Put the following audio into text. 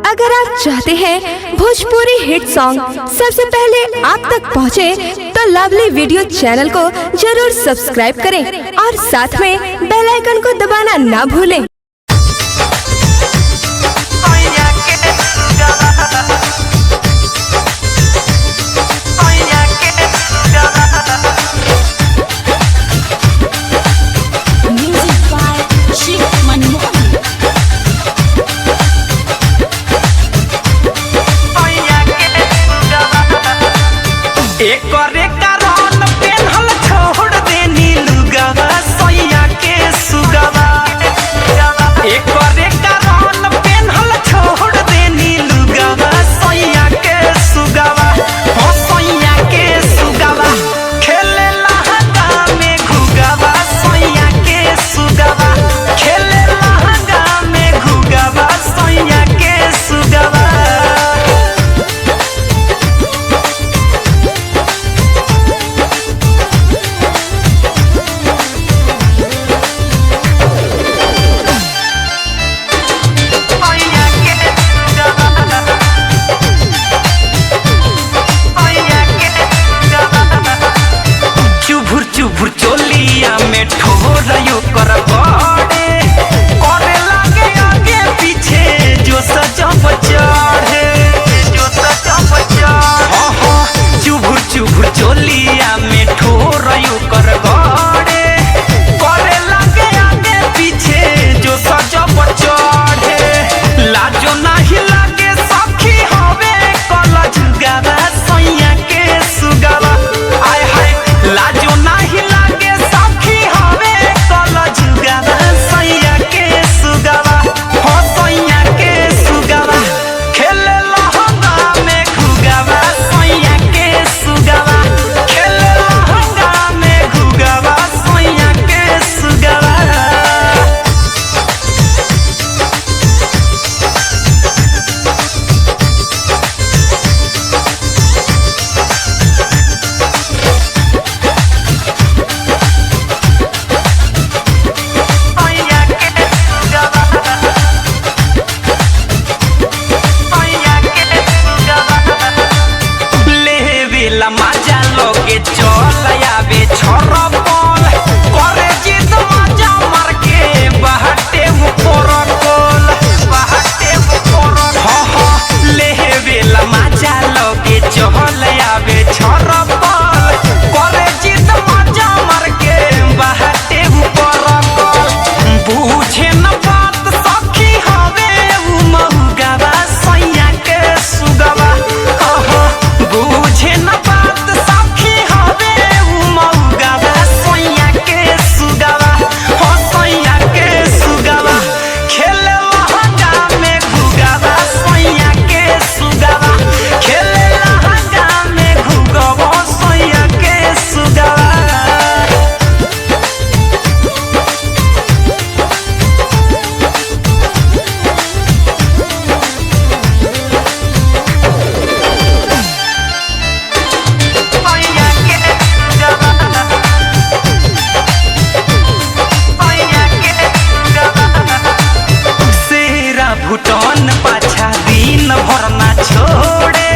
अगर आप चाहते हैं भोजपुरी हिट सॉन्ग सबसे पहले आप तक पहुंचे, तो लवली वीडियो चैनल को जरूर सब्सक्राइब करें और साथ में बेल आइकन को दबाना ना भूलें। मजा लोगे चल आवे छरपल करे जिद मजा मार के बहटे मुपरकल हा हा लेवेला मजा लोगे चल आवे छरपल करे जिद मजा मार के बहटे मुपरकल बुझे न बात सखी हवे उ महुगावा सैया के सुगवा हा हा बुझे न भूटान पाछा दिन भर ना छोड़े।